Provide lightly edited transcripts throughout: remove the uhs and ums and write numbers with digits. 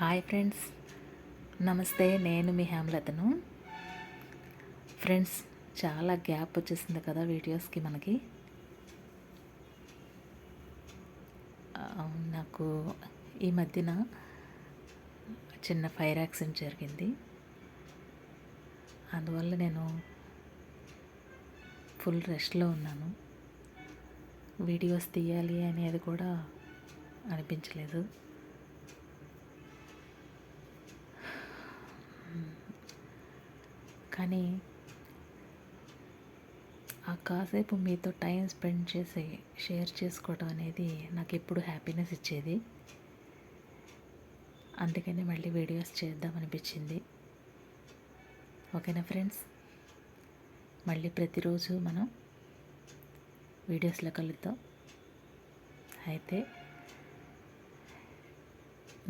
Hi friends, నమస్తే. నేను మీ హేమలతను. Friends, చాలా గ్యాప్ వచ్చేసింది కదా వీడియోస్కి మనకి. నాకు ఈ మధ్యన చిన్న ఫైర్ యాక్సిడెంట్ జరిగింది. అందువల్ల నేను ఫుల్ రెస్ట్లో ఉన్నాను. వీడియోస్ తీయాలి అనేది కూడా అనిపించలేదు. కానీ ఆ కాసేపు మీతో టైం స్పెండ్ చేసి షేర్ చేసుకోవడం అనేది నాకు ఎప్పుడు హ్యాపీనెస్ ఇచ్చేది. అందుకని మళ్ళీ వీడియోస్ చేద్దామనిపించింది. ఓకేనా ఫ్రెండ్స్, మళ్ళీ ప్రతిరోజు మనం వీడియోస్లో కలుద్దాం. అయితే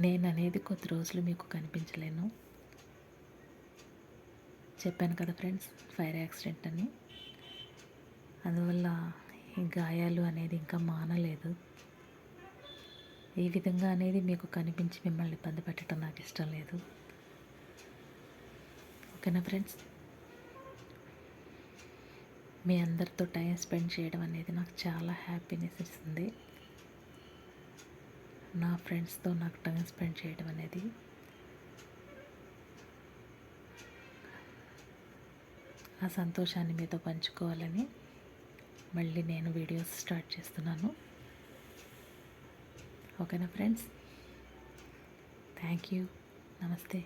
నేను అనేది కొద్ది రోజులు మీకు కనిపించలేను. చెప్పాను కదా ఫ్రెండ్స్, ఫైర్ యాక్సిడెంట్ అని. అందువల్ల ఈ గాయాలు అనేది ఇంకా మానలేదు. ఈ విధంగా అనేది మీకు కనిపించి మిమ్మల్ని ఇబ్బంది పెట్టడం నాకు ఇష్టం లేదు. ఓకేనా ఫ్రెండ్స్, మీ అందరితో టైం స్పెండ్ చేయడం అనేది నాకు చాలా హ్యాపీనెస్ ఇస్తుంది. నా ఫ్రెండ్స్తో నాకు టైం స్పెండ్ చేయడం అనేది ఆ సంతోషాన్ని మీతో పంచుకోవాలని మళ్ళీ నేను వీడియోస్ స్టార్ట్ చేస్తున్నాను. ఓకేనా ఫ్రెండ్స్, థ్యాంక్ యూ. నమస్తే.